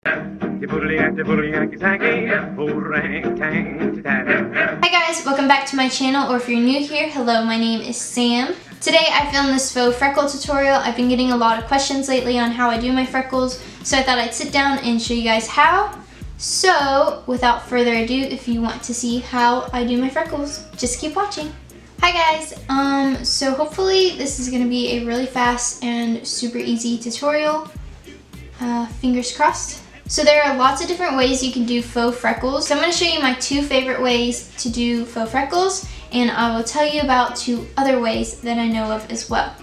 Hi guys, welcome back to my channel, or if you're new here, hello, my name is Sam. Today I filmed this faux freckle tutorial. I've been getting a lot of questions lately on how I do my freckles, so I thought I'd sit down and show you guys how. So without further ado, if you want to see how I do my freckles, just keep watching. Hi guys, so hopefully this is going to be a really fast and super easy tutorial. Fingers crossed. So there are lots of different ways you can do faux freckles. So I'm going to show you my 2 favorite ways to do faux freckles, and I will tell you about 2 other ways that I know of as well.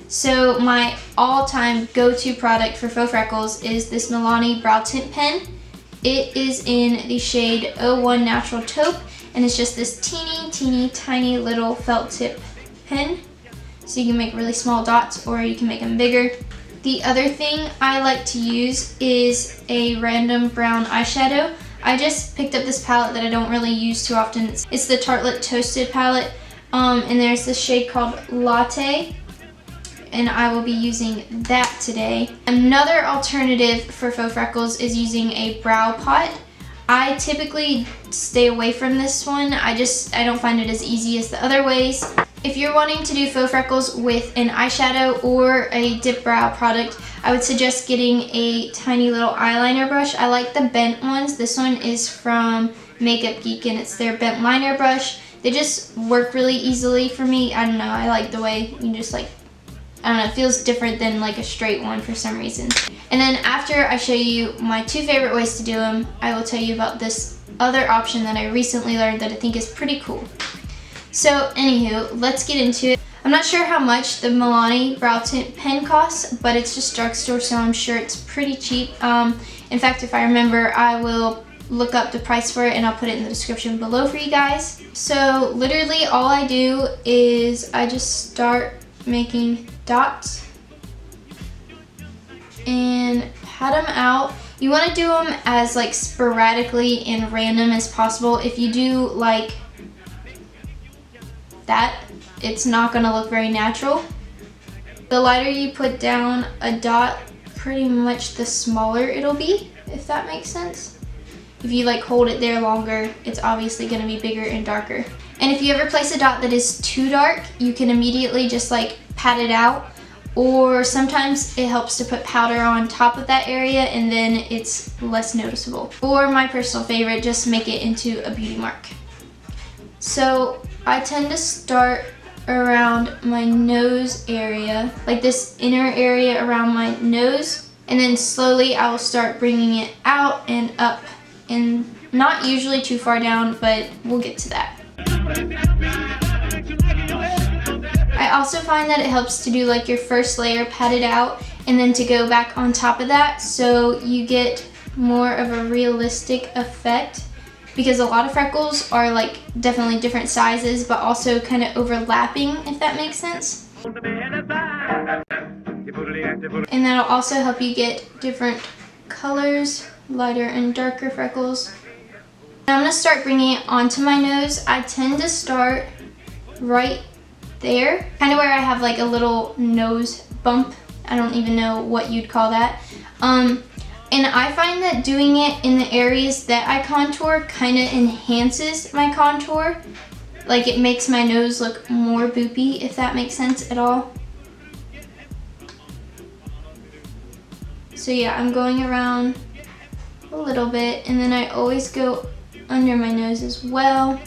So my all-time go-to product for faux freckles is this MILANI brow tint pen. It is in the shade 01 Natural Taupe, and it's just this teeny tiny little felt tip pen. So you can make really small dots or you can make them bigger. The other thing I like to use is a random brown eyeshadow. I just picked up this palette that I don't really use too often. It's the Tartelette Toasted palette, and there's this shade called Latte, and I will be using that today. Another alternative for faux freckles is using a brow pot. I typically stay away from this one. I don't find it as easy as the other ways. If you're wanting to do faux freckles with an eyeshadow or a dip brow product, I would suggest getting a tiny little eyeliner brush. I like the bent ones. This one is from GEEK, and it's their bent liner brush. They just work really easily for me. I don't know, I like the way you just like, I don't know, it feels different than like a straight one for some reason. And then after I show you my 2 favorite ways to do them, I will tell you about this other option that I recently learned that I think is pretty cool. So anywho, let's get into it. I'm not sure how much the MILANI brow tint pen costs, but it's just drugstore, so I'm sure it's pretty cheap. In fact, if I remember, I will look up the price for it and I'll put it in the description below for you guys. So literally all I do is I just start making dots and pat them out. You want to do them as like sporadically and random as possible. If you do like that, it's not going to look very natural. The lighter you put down a dot, pretty much the smaller it'll be, if that makes sense. If you like hold it there longer, it's obviously going to be bigger and darker. And if you ever place a dot that is too dark, you can immediately just like pat it out, or sometimes it helps to put powder on top of that area and then it's less noticeable. Or my personal favorite, just make it into a beauty mark. So I tend to start around my nose area, like this inner area around my nose, and then slowly I will start bringing it out and up, and not usually too far down, but we'll get to that. I also find that it helps to do like your first layer, pat it out, and then to go back on top of that so you get more of a realistic effect, because a lot of freckles are like definitely different sizes but also kind of overlapping, if that makes sense. And that'll also help you get different colors, lighter and darker freckles. Now I'm going to start bringing it onto my nose. I tend to start right there, kind of where I have like a little nose bump. I don't even know what you'd call that. And I find that doing it in the areas that I contour kind of enhances my contour. Like it makes my nose look more boopy, if that makes sense at all. So yeah, I'm going around a little bit, and then I always go under my nose as well.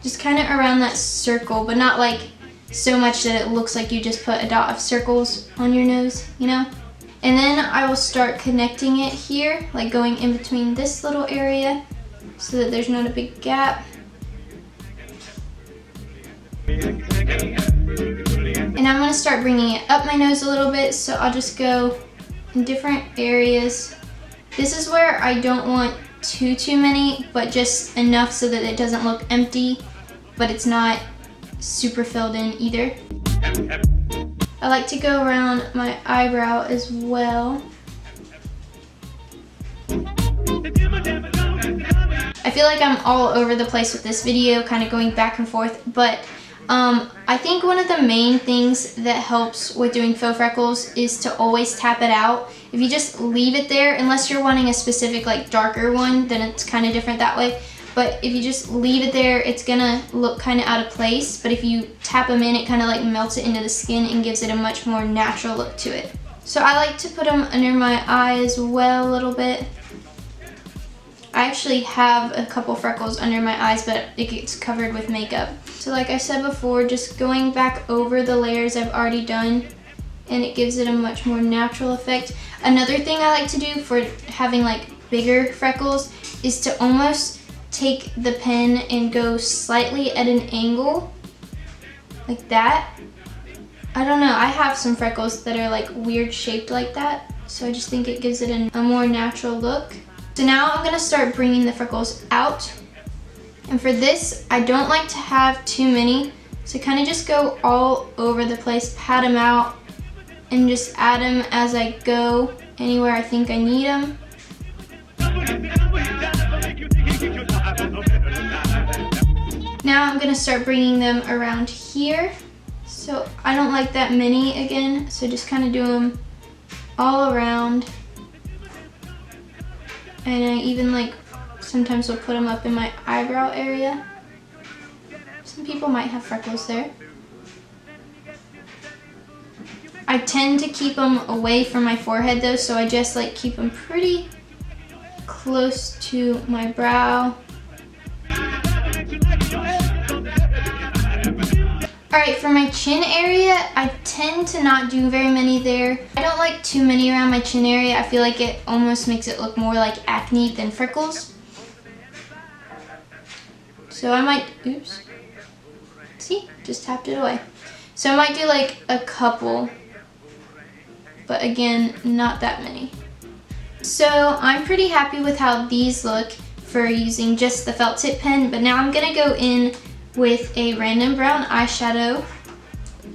Just kind of around that circle, but not like so much that it looks like you just put a dot of circles on your nose, you know? And then I will start connecting it here, like going in between this little area so that there's not a big gap. And I'm going to start bringing it up my nose a little bit, so I'll just go in different areas. This is where I don't want too many, but just enough so that it doesn't look empty, but it's not super filled in either. I like to go around my eyebrow as well. I feel like I'm all over the place with this video, kind of going back and forth, but I think one of the main things that helps with doing faux freckles is to always tap it out. If you just leave it there, unless you're wanting a specific like darker one, then it's kind of different that way. But if you just leave it there, it's gonna look kind of out of place. But if you tap them in, it kind of like melts it into the skin and gives it a much more natural look to it. So I like to put them under my eye as well a little bit. I actually have a couple freckles under my eyes, but it gets covered with makeup. So like I said before, just going back over the layers I've already done, and it gives it a much more natural effect. Another thing I like to do for having like bigger freckles is to almost take the pen and go slightly at an angle, like that. I don't know, I have some freckles that are like weird shaped like that, so I just think it gives it a more natural look. So now I'm gonna start bringing the freckles out. And for this, I don't like to have too many, so kind of just go all over the place, pat them out, and just add them as I go, anywhere I think I need them. Now I'm gonna start bringing them around here. So I don't like that many again, so just kind of do them all around. And I even like sometimes will put them up in my eyebrow area. Some people might have freckles there. I tend to keep them away from my forehead though, so I just like keep them pretty close to my brow. Alright, for my chin area, I tend to not do very many there. I don't like too many around my chin area. I feel like it almost makes it look more like acne than freckles. So I might, oops, see, just tapped it away. So I might do like a couple, but again, not that many. So I'm pretty happy with how these look for using just the felt tip pen, but now I'm gonna go in with a random brown eyeshadow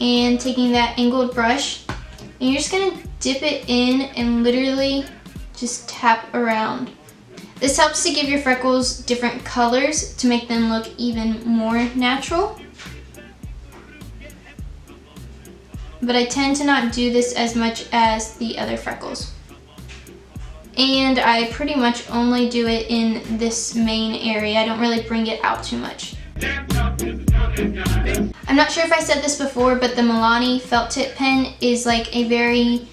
and taking that angled brush, and you're just gonna dip it in and literally just tap around. This helps to give your freckles different colors to make them look even more natural. But I tend to not do this as much as the other freckles. And I pretty much only do it in this main area. I don't really bring it out too much. I'm not sure if I said this before, but the MILANI felt tip pen is like a very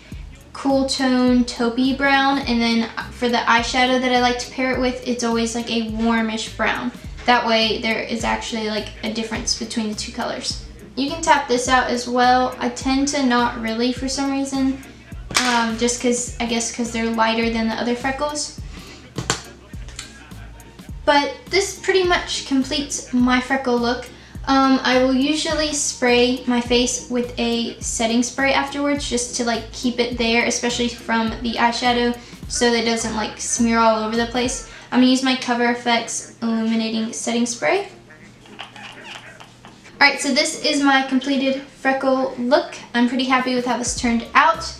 cool tone taupey brown, and then for the eyeshadow that I like to pair it with, it's always like a warmish brown. That way there is actually like a difference between the two colors. You can tap this out as well. I tend to not really for some reason, just because, I guess because they're lighter than the other freckles. But this pretty much completes my freckle look. I will usually spray my face with a setting spray afterwards just to like keep it there, especially from the eyeshadow, so that it doesn't like smear all over the place. I'm gonna use my Cover FX Illuminating Setting Spray. Alright, so this is my completed freckle look. I'm pretty happy with how this turned out.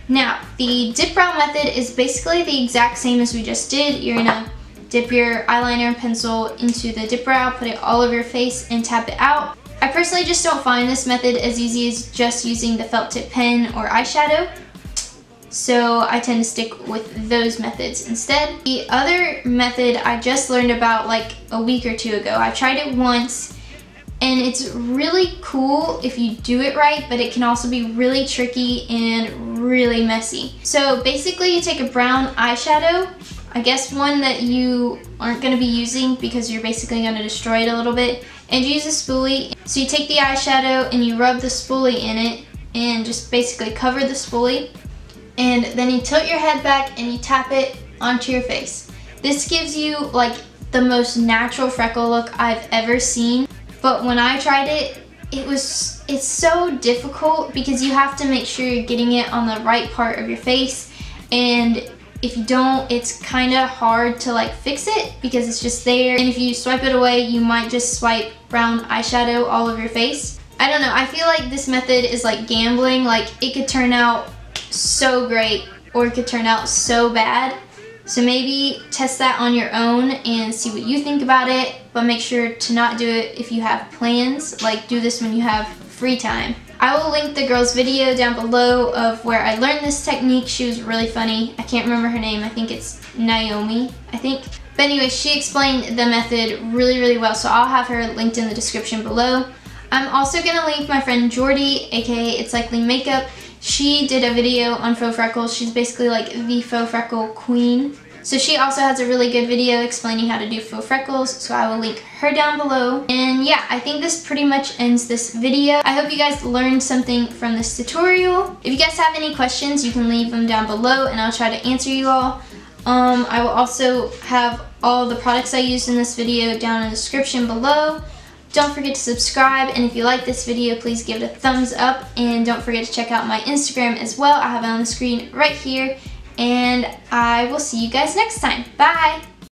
Now, the dip brow method is basically the exact same as we just did. You're gonna dip your eyeliner and pencil into the dip brow, put it all over your face, and tap it out. I personally just don't find this method as easy as just using the felt tip pen or eyeshadow, so I tend to stick with those methods instead. The other method I just learned about like a week or two ago. I tried it once, and it's really cool if you do it right, but it can also be really tricky and really messy. So basically you take a brown eyeshadow, I guess one that you aren't going to be using because you're basically going to destroy it a little bit, and use a spoolie. So you take the eyeshadow and you rub the spoolie in it and just basically cover the spoolie, and then you tilt your head back and you tap it onto your face. This gives you like the most natural freckle look I've ever seen, but when I tried it, it's so difficult because you have to make sure you're getting it on the right part of your face, and if you don't, it's kind of hard to like fix it because it's just there, and if you swipe it away, you might just swipe brown eyeshadow all over your face. I don't know, I feel like this method is like gambling. Like it could turn out so great or it could turn out so bad. So maybe test that on your own and see what you think about it. but make sure to not do it if you have plans. Like, do this when you have free time. I will link the girl's video down below of where I learned this technique. She was really funny. I can't remember her name. I think it's Naomi, I think. But anyway, she explained the method really, really well, so I'll have her linked in the description below. I'm also gonna link my friend Jordy, aka It's Likely Makeup. She did a video on faux freckles. She's basically like the faux freckle queen. So she also has a really good video explaining how to do faux freckles, so I will link her down below. And yeah, I think this pretty much ends this video. I hope you guys learned something from this tutorial. If you guys have any questions, you can leave them down below and I'll try to answer you all. I will also have all the products I used in this video down in the description below. Don't forget to subscribe, and if you like this video, please give it a thumbs up, and don't forget to check out my Instagram as well. I have it on the screen right here. And I will see you guys next time. Bye!